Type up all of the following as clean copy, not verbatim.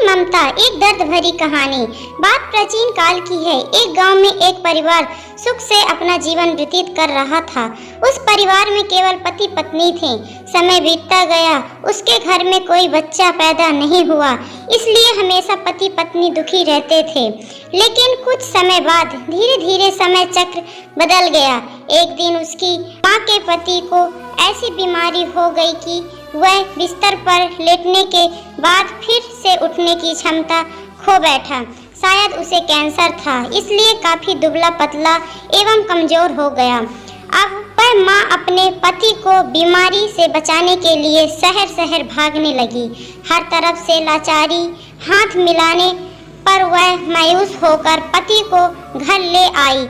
ममता, एक दर्द भरी कहानी। बात प्राचीन काल की है। एक गांव में एक परिवार सुख से अपना जीवन व्यतीत कर रहा था। उस परिवार में केवल पति पत्नी थे। समय बीतता गया, उसके घर में कोई बच्चा पैदा नहीं हुआ, इसलिए हमेशा पति पत्नी दुखी रहते थे। लेकिन कुछ समय बाद धीरे धीरे समय चक्र बदल गया। एक दिन उसकी माँ के पति को ऐसी बीमारी हो गई कि वह बिस्तर पर लेटने के बाद फिर से उठने की क्षमता खो बैठा। शायद उसे कैंसर था, इसलिए काफी दुबला पतला एवं कमजोर हो गया। अब वह माँ अपने पति को बीमारी से बचाने के लिए शहर शहर भागने लगी। हर तरफ से लाचारी, हाथ मिलाने पर वह मायूस होकर पति को घर ले आई।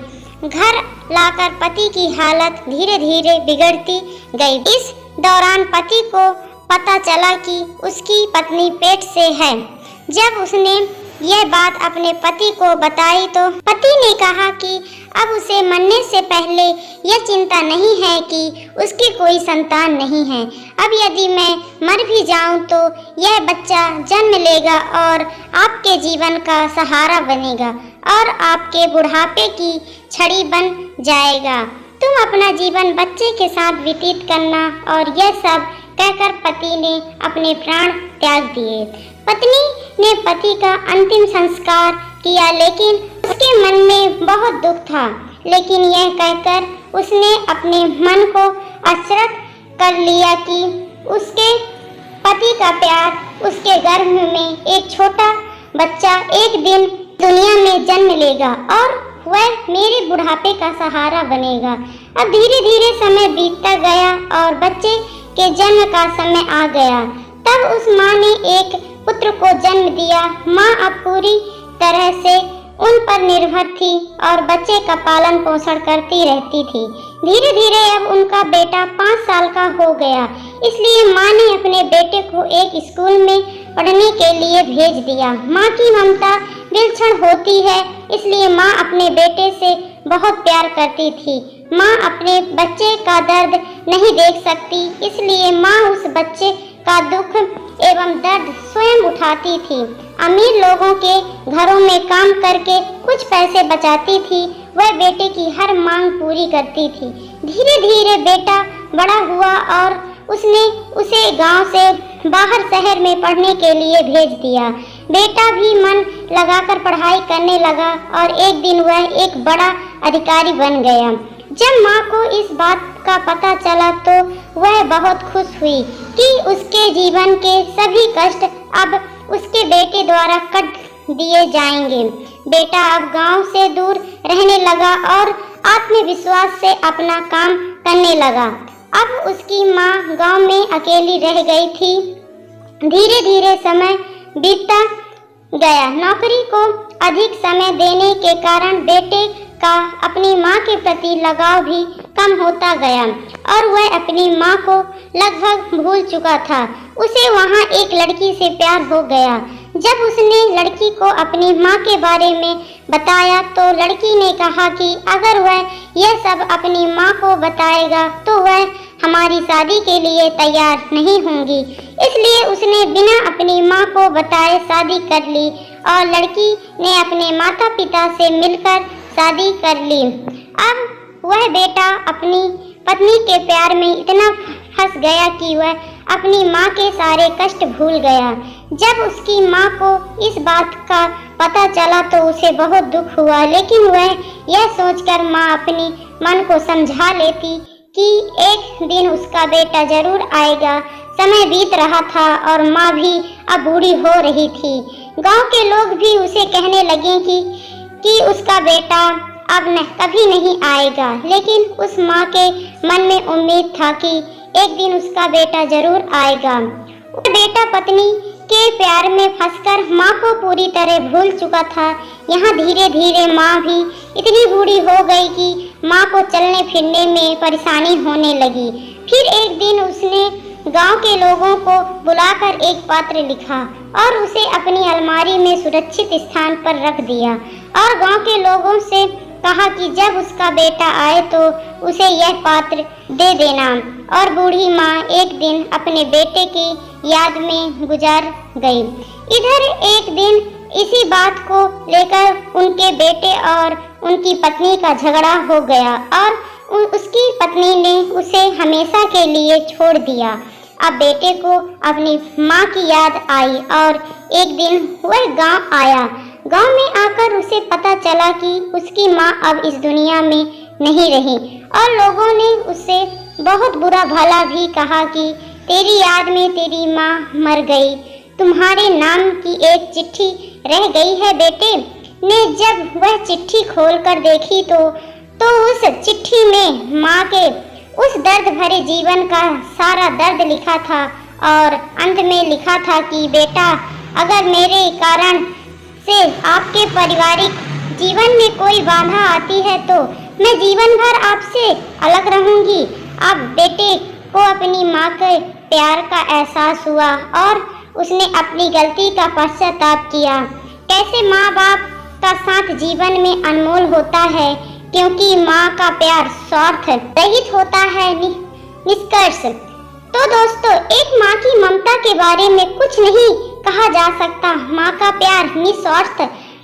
घर लाकर पति की हालत धीरे धीरे बिगड़ती गई। इस दौरान पति को पता चला कि उसकी पत्नी पेट से है। जब उसने यह बात अपने पति को बताई तो पति ने कहा कि अब उसे मरने से पहले यह चिंता नहीं है कि उसकी कोई संतान नहीं है। अब यदि मैं मर भी जाऊं तो यह बच्चा जन्म लेगा और आपके जीवन का सहारा बनेगा और आपके बुढ़ापे की छड़ी बन जाएगा। तुम अपना जीवन बच्चे के साथ व्यतीत करना। और यह सब कहकर पति ने अपने प्राण त्याग दिए। पत्नी ने पति का अंतिम संस्कार किया, लेकिन उसके मन में बहुत दुख था। लेकिन यह कहकर उसने अपने मन को अचरज कर लिया कि उसके पति का प्यार, उसके गर्भ में एक छोटा बच्चा एक दिन दुनिया में जन्म लेगा और वह मेरे बुढ़ापे का सहारा बनेगा। अब धीरे धीरे समय बीतता गया और बच्चे के जन्म का समय आ गया। तब उस माँ ने एक पुत्र को जन्म दिया। माँ अब पूरी तरह से उन पर निर्भर थी और बच्चे का पालन पोषण करती रहती थी। धीरे धीरे अब उनका बेटा 5 साल का हो गया, इसलिए माँ ने अपने बेटे को एक स्कूल में पढ़ने के लिए भेज दिया। माँ की ममता विलक्षण होती है, इसलिए माँ अपने बेटे से बहुत प्यार करती थी। माँ अपने बच्चे का दर्द नहीं देख सकती, इसलिए माँ उस बच्चे का दुख एवं दर्द स्वयं उठाती थी। अमीर लोगों के घरों में काम करके कुछ पैसे बचाती थी। वह बेटे की हर मांग पूरी करती थी। धीरे धीरे बेटा बड़ा हुआ और उसने उसे गांव से बाहर शहर में पढ़ने के लिए भेज दिया। बेटा भी मन लगाकर पढ़ाई करने लगा और एक दिन वह एक बड़ा अधिकारी बन गया। जब माँ को इस बात का पता चला तो वह बहुत खुश हुई कि उसके जीवन के सभी कष्ट अब उसके बेटे द्वारा कट दिए जाएंगे। बेटा अब गांव से दूर रहने लगा और आत्मविश्वास से अपना काम करने लगा। अब उसकी माँ गांव में अकेली रह गई थी। धीरे धीरे समय बीतता गया। नौकरी को अधिक समय देने के कारण बेटे का अपनी माँ के प्रति लगाव भी कम होता गया और वह अपनी माँ को लगभग भूल चुका था। उसे वहाँ एक लड़की से प्यार हो गया। जब उसने लड़की को अपनी माँ के बारे में बताया तो लड़की ने कहा कि अगर वह यह सब अपनी माँ को बताएगा तो वह हमारी शादी के लिए तैयार नहीं होंगी। इसलिए उसने बिना अपनी माँ को बताए शादी कर ली और लड़की ने अपने माता पिता से मिलकर शादी कर ली। अब वह बेटा अपनी पत्नी के प्यार में इतना फंस गया कि वह अपनी माँ के सारे कष्ट भूल गया। जब उसकी माँ को इस बात का पता चला तो उसे बहुत दुख हुआ, लेकिन वह यह सोचकर माँ अपनी मन को समझा लेती कि एक दिन उसका बेटा जरूर आएगा। समय बीत रहा था और माँ भी अब बूढ़ी हो रही थी। गांव के लोग भी उसे कहने लगे कि उसका बेटा अब कभी नहीं आएगा, लेकिन उस माँ के मन में उम्मीद था कि एक दिन उसका बेटा जरूर आएगा। वो बेटा पत्नी के प्यार में फंसकर माँ को पूरी तरह भूल चुका था। यहाँ धीरे धीरे माँ भी इतनी बूढ़ी हो गई कि माँ को चलने फिरने में परेशानी होने लगी। फिर एक दिन उसने गांव के लोगों को बुलाकर एक पत्र लिखा और उसे अपनी अलमारी में सुरक्षित स्थान पर रख दिया और गांव के लोगों से कहा कि जब उसका बेटा आए तो उसे यह पात्र दे देना। और बूढ़ी माँ एक दिन अपने बेटे की याद में गुजर गई। इधर एक दिन इसी बात को लेकर उनके बेटे और उनकी पत्नी का झगड़ा हो गया और उसकी पत्नी ने उसे हमेशा के लिए छोड़ दिया। अब बेटे को अपनी माँ की याद आई और एक दिन वह गांव आया। गांव में आकर उसे पता चला कि उसकी माँ अब इस दुनिया में नहीं रही और लोगों ने उससे बहुत बुरा भला भी कहा कि तेरी याद में तेरी माँ मर गई, तुम्हारे नाम की एक चिट्ठी रह गई है। बेटे ने जब वह चिट्ठी खोलकर देखी तो उस चिट्ठी में माँ के उस दर्द भरे जीवन का सारा दर्द लिखा था और अंत में लिखा था कि बेटा, अगर मेरे कारण से आपके पारिवारिक जीवन में कोई बाधा आती है तो मैं जीवन भर आपसे अलग रहूंगी। अब बेटे को अपनी माँ के प्यार का एहसास हुआ और उसने अपनी गलती का पश्चाताप किया। कैसे माँ बाप का साथ जीवन में अनमोल होता है, क्योंकि माँ का प्यार स्वार्थ रहित होता है। निष्कर्ष तो दोस्तों, एक माँ की ममता के बारे में कुछ नहीं कहा जा सकता। माँ का प्यार निस्वार्थ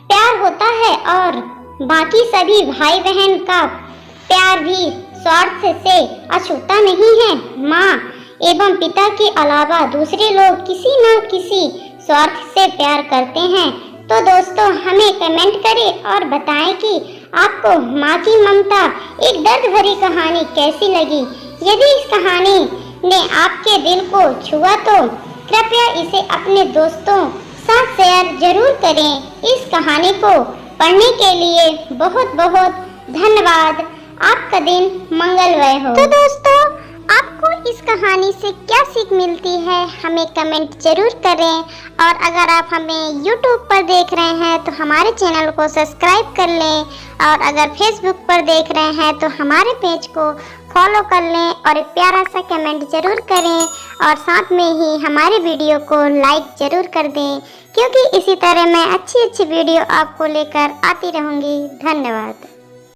प्यार होता है और बाकी सभी भाई बहन का प्यार भी स्वार्थ से अछूता नहीं है। माँ एवं पिता के अलावा दूसरे लोग किसी न किसी स्वार्थ से प्यार करते हैं। तो दोस्तों, हमें कमेंट करें और बताएं कि आपको माँ की ममता एक दर्द भरी कहानी कैसी लगी। यदि इस कहानी ने आपके दिल को छुआ तो कृपया इसे अपने दोस्तों साथ शेयर जरूर करें। इस कहानी को पढ़ने के लिए बहुत बहुत धन्यवाद। आपका दिन मंगलमय हो। तो दोस्तों, आपको इस कहानी से क्या सीख मिलती है, हमें कमेंट जरूर करें। और अगर आप हमें YouTube पर देख रहे हैं तो हमारे चैनल को सब्सक्राइब कर लें और अगर Facebook पर देख रहे हैं तो हमारे पेज को फॉलो कर लें और एक प्यारा सा कमेंट जरूर करें और साथ में ही हमारे वीडियो को लाइक जरूर कर दें, क्योंकि इसी तरह मैं अच्छी वीडियो आपको लेकर आती रहूँगी। धन्यवाद।